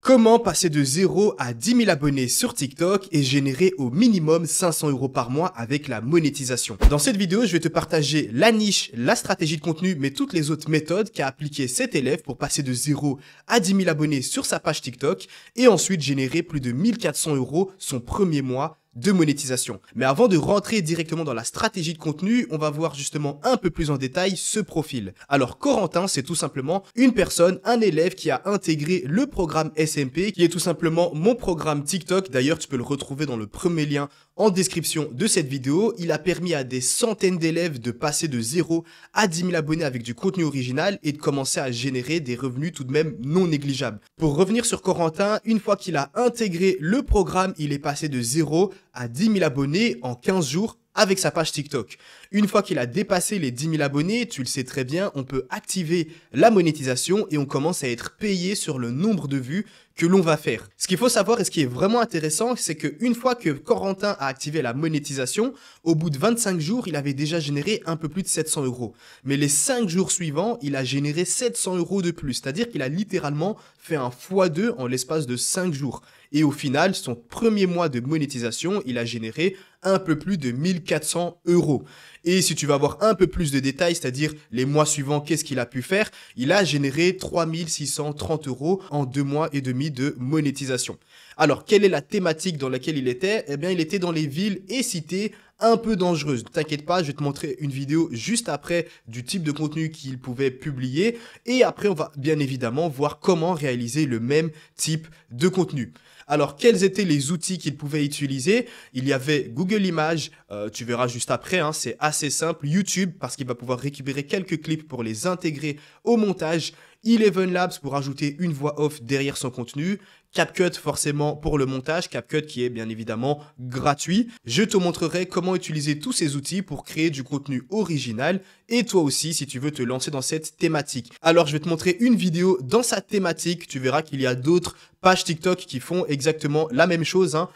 Comment passer de 0 à 10 000 abonnés sur TikTok et générer au minimum 500 € par mois avec la monétisation? Dans cette vidéo, je vais te partager la niche, la stratégie de contenu, mais toutes les autres méthodes qu'a appliqué cet élève pour passer de 0 à 10 000 abonnés sur sa page TikTok et ensuite générer plus de 1 400 € son premier mois de monétisation. Mais avant de rentrer directement dans la stratégie de contenu, on va voir justement un peu plus en détail ce profil. Alors Corentin, c'est tout simplement une personne, un élève qui a intégré le programme SMP, qui est tout simplement mon programme TikTok. D'ailleurs, tu peux le retrouver dans le premier lien en description de cette vidéo. Il a permis à des centaines d'élèves de passer de 0 à 10 000 abonnés avec du contenu original et de commencer à générer des revenus tout de même non négligeables. Pour revenir sur Corentin, une fois qu'il a intégré le programme, il est passé de 0 à 10 000 abonnés en 15 jours avec sa page TikTok. Une fois qu'il a dépassé les 10 000 abonnés, tu le sais très bien, on peut activer la monétisation et on commence à être payé sur le nombre de vues que l'on va faire. Ce qu'il faut savoir et ce qui est vraiment intéressant, c'est qu'une fois que Corentin a activé la monétisation, au bout de 25 jours, il avait déjà généré un peu plus de 700 €. Mais les 5 jours suivants, il a généré 700 € de plus. C'est-à-dire qu'il a littéralement fait un x2 en l'espace de 5 jours. Et au final, son premier mois de monétisation, il a généré un peu plus de 1 400 €. Et si tu vas avoir un peu plus de détails, c'est-à-dire les mois suivants, qu'est-ce qu'il a pu faire? Il a généré 3 630 € en 2 mois et demi de monétisation. Alors, quelle est la thématique dans laquelle il était? Eh bien, il était dans les villes et cités un peu dangereuses. Ne t'inquiète pas, je vais te montrer une vidéo juste après du type de contenu qu'il pouvait publier. Et après, on va bien évidemment voir comment réaliser le même type de contenu. Alors, quels étaient les outils qu'il pouvait utiliser? Il y avait Google Images, tu verras juste après, hein, c'est assez simple. YouTube, parce qu'il va pouvoir récupérer quelques clips pour les intégrer au montage. Eleven Labs pour ajouter une voix off derrière son contenu. CapCut forcément pour le montage, CapCut qui est bien évidemment gratuit. Je te montrerai comment utiliser tous ces outils pour créer du contenu original et toi aussi si tu veux te lancer dans cette thématique. Alors je vais te montrer une vidéo dans sa thématique, tu verras qu'il y a d'autres pages TikTok qui font exactement la même chose. Hein.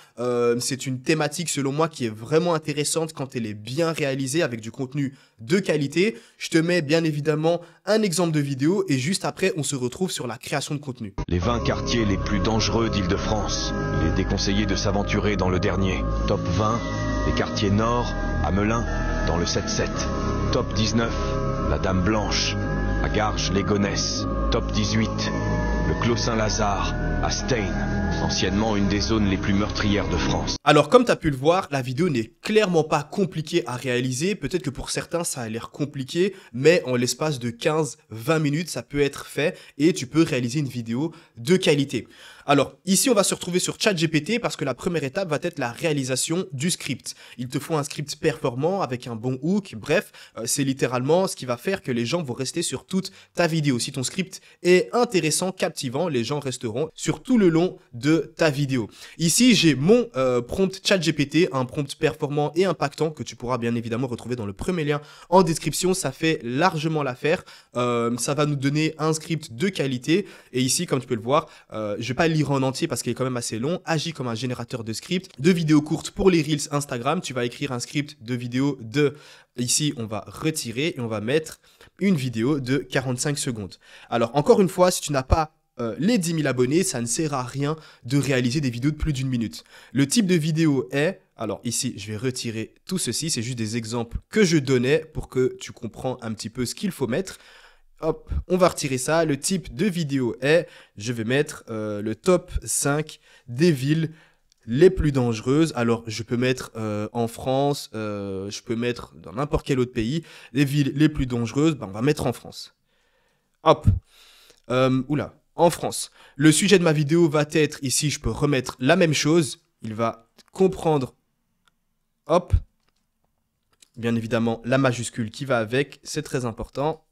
C'est une thématique selon moi qui est vraiment intéressante quand elle est bien réalisée avec du contenu de qualité. Je te mets bien évidemment un exemple de vidéo et juste après on se retrouve sur la création de contenu. Les 20 quartiers les plus dangereux d'Île-de-France. Il est déconseillé de s'aventurer dans le dernier. Top 20, les quartiers nord, à Melun, dans le 7-7. Top 19, la Dame Blanche, à Garges-les-Gonesse. Top 18, le Clos Saint-Lazare, à Stein, anciennement une des zones les plus meurtrières de France. Alors comme tu as pu le voir, la vidéo n'est clairement pas compliquée à réaliser. Peut-être que pour certains ça a l'air compliqué, mais en l'espace de 15-20 minutes ça peut être fait et tu peux réaliser une vidéo de qualité. Alors ici on va se retrouver sur ChatGPT parce que la première étape va être la réalisation du script. Il te faut un script performant avec un bon hook, bref, c'est littéralement ce qui va faire que les gens vont rester sur toute ta vidéo. Si ton script est intéressant, captivant, les gens resteront sur tout le long de ta vidéo. Ici j'ai mon prompt ChatGPT, un prompt performant et impactant que tu pourras bien évidemment retrouver dans le premier lien en description. Ça fait largement l'affaire, ça va nous donner un script de qualité et ici comme tu peux le voir, je vais pas lire en entier parce qu'il est quand même assez long. Agis comme un générateur de scripts, de vidéos courtes pour les Reels Instagram. Tu vas écrire un script de vidéo de... Ici, on va retirer et on va mettre une vidéo de 45 secondes. Alors, encore une fois, si tu n'as pas les 10 000 abonnés, ça ne sert à rien de réaliser des vidéos de plus d'1 minute. Le type de vidéo est... Alors ici, je vais retirer tout ceci. C'est juste des exemples que je donnais pour que tu comprends un petit peu ce qu'il faut mettre. Hop, on va retirer ça. Le type de vidéo est, je vais mettre le top 5 des villes les plus dangereuses. Alors, je peux mettre en France, je peux mettre dans n'importe quel autre pays, les villes les plus dangereuses. Ben, on va mettre en France. Hop, en France. Le sujet de ma vidéo va être, ici, je peux remettre la même chose. Il va comprendre, hop, bien évidemment, la majuscule qui va avec, c'est très important.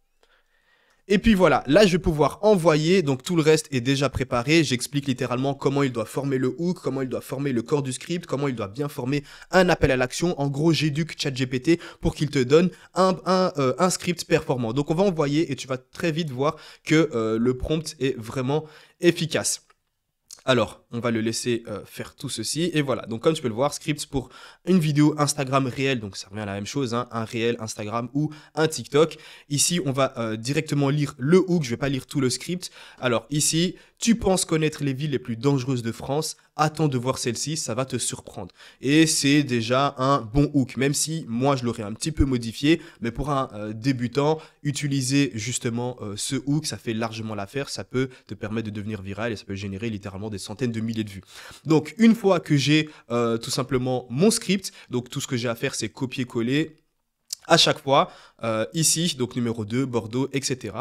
Et puis voilà, là je vais pouvoir envoyer, donc tout le reste est déjà préparé. J'explique littéralement comment il doit former le hook, comment il doit former le corps du script, comment il doit bien former un appel à l'action. En gros, j'éduque ChatGPT pour qu'il te donne un script performant. Donc on va envoyer et tu vas très vite voir que le prompt est vraiment efficace. Alors, on va le laisser faire tout ceci. Et voilà, donc comme tu peux le voir, scripts pour une vidéo Instagram réel. Donc ça revient à la même chose, hein, un réel Instagram ou un TikTok. Ici, on va directement lire le hook. Je ne vais pas lire tout le script. Alors ici, Tu penses connaître les villes les plus dangereuses de France? Attends de voir celle-ci, ça va te surprendre. Et c'est déjà un bon hook, même si moi je l'aurais un petit peu modifié, mais pour un débutant, utiliser justement ce hook, ça fait largement l'affaire, ça peut te permettre de devenir viral et ça peut générer littéralement des centaines de milliers de vues. Donc une fois que j'ai tout simplement mon script, donc tout ce que j'ai à faire c'est copier-coller à chaque fois, ici, donc numéro 2, Bordeaux, etc.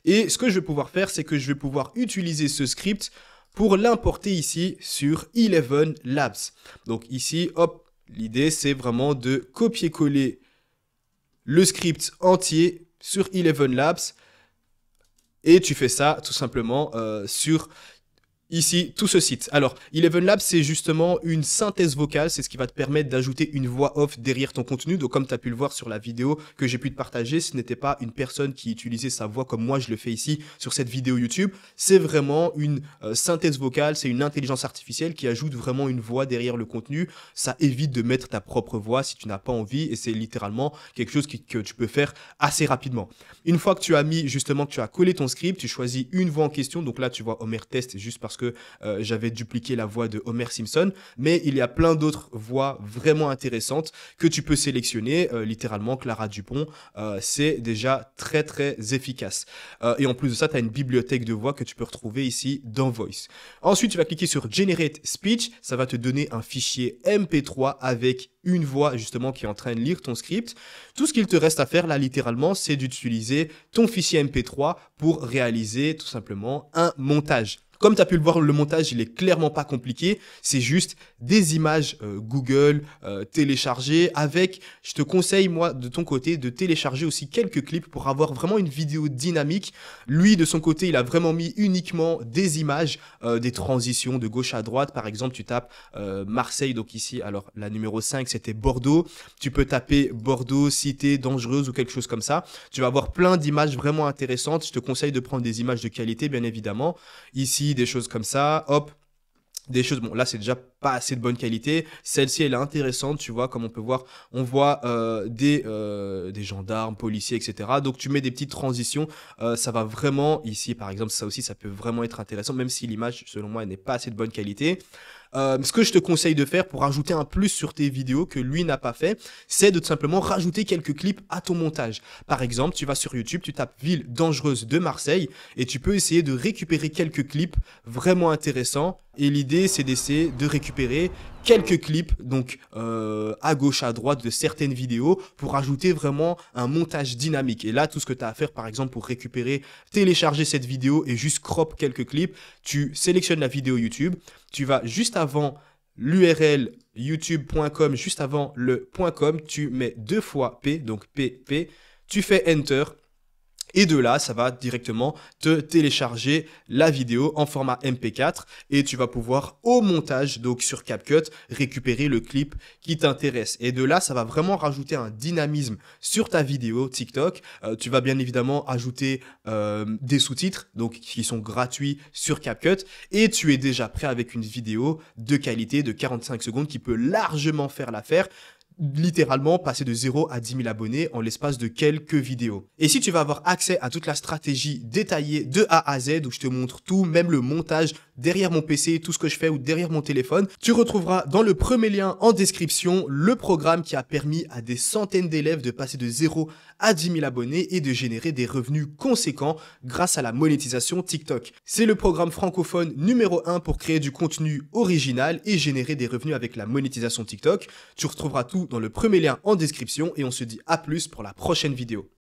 Et ce que je vais pouvoir faire, c'est que je vais pouvoir utiliser ce script pour l'importer ici sur Eleven Labs. Donc ici, hop, l'idée c'est vraiment de copier-coller le script entier sur Eleven Labs. Et tu fais ça tout simplement sur ici, tout ce site. Alors, Eleven Labs, c'est justement une synthèse vocale. C'est ce qui va te permettre d'ajouter une voix off derrière ton contenu. Donc, comme tu as pu le voir sur la vidéo que j'ai pu te partager, ce n'était pas une personne qui utilisait sa voix comme moi, je le fais ici sur cette vidéo YouTube. C'est vraiment une synthèse vocale. C'est une intelligence artificielle qui ajoute vraiment une voix derrière le contenu. Ça évite de mettre ta propre voix si tu n'as pas envie. Et c'est littéralement quelque chose que tu peux faire assez rapidement. Une fois que tu as mis, justement, que tu as collé ton script, tu choisis une voix en question. Donc là, tu vois Homer Test juste parce que j'avais dupliqué la voix de Homer Simpson, mais il y a plein d'autres voix vraiment intéressantes que tu peux sélectionner, littéralement Clara Dupont, c'est déjà très très efficace. Et en plus de ça, tu as une bibliothèque de voix que tu peux retrouver ici dans Voice. Ensuite, tu vas cliquer sur Generate Speech, ça va te donner un fichier MP3 avec une voix justement qui est en train de lire ton script. Tout ce qu'il te reste à faire là littéralement, c'est d'utiliser ton fichier MP3 pour réaliser tout simplement un montage. Comme tu as pu le voir, le montage, il est clairement pas compliqué. C'est juste des images Google téléchargées avec, je te conseille, moi, de ton côté, de télécharger aussi quelques clips pour avoir vraiment une vidéo dynamique. Lui, de son côté, il a vraiment mis uniquement des images, des transitions de gauche à droite. Par exemple, tu tapes Marseille, donc ici, alors la numéro 5, c'était Bordeaux. Tu peux taper Bordeaux, cité dangereuse ou quelque chose comme ça. Tu vas avoir plein d'images vraiment intéressantes. Je te conseille de prendre des images de qualité, bien évidemment. Ici, des choses comme ça, hop, des choses, bon là c'est déjà pas assez de bonne qualité, celle-ci elle est intéressante, tu vois, comme on peut voir, on voit des gendarmes, policiers, etc. Donc tu mets des petites transitions, ça va vraiment, ici par exemple, ça aussi ça peut vraiment être intéressant, même si l'image selon moi elle n'est pas assez de bonne qualité. Ce que je te conseille de faire pour rajouter un plus sur tes vidéos que lui n'a pas fait, c'est de tout simplement rajouter quelques clips à ton montage. Par exemple, tu vas sur YouTube, tu tapes ville dangereuse de Marseille et tu peux essayer de récupérer quelques clips vraiment intéressants. Et l'idée, c'est d'essayer de récupérer quelques clips, donc à gauche, à droite de certaines vidéos pour ajouter vraiment un montage dynamique. Et là, tout ce que tu as à faire, par exemple, pour récupérer, télécharger cette vidéo et juste crop quelques clips, tu sélectionnes la vidéo YouTube, tu vas juste avant l'URL youtube.com, juste avant le .com, tu mets 2 fois P, donc PP, tu fais Enter. Et de là, ça va directement te télécharger la vidéo en format MP4 et tu vas pouvoir au montage, donc sur CapCut, récupérer le clip qui t'intéresse. Et de là, ça va vraiment rajouter un dynamisme sur ta vidéo TikTok. Tu vas bien évidemment ajouter des sous-titres, donc qui sont gratuits sur CapCut. Et tu es déjà prêt avec une vidéo de qualité de 45 secondes qui peut largement faire l'affaire. Littéralement passer de 0 à 10 000 abonnés en l'espace de quelques vidéos. Et si tu vas avoir accès à toute la stratégie détaillée de A à Z où je te montre tout, même le montage derrière mon PC, tout ce que je fais ou derrière mon téléphone, tu retrouveras dans le premier lien en description le programme qui a permis à des centaines d'élèves de passer de 0 à 10 000 abonnés et de générer des revenus conséquents grâce à la monétisation TikTok. C'est le programme francophone numéro 1 pour créer du contenu original et générer des revenus avec la monétisation TikTok. Tu retrouveras tout dans le premier lien en description et on se dit à plus pour la prochaine vidéo.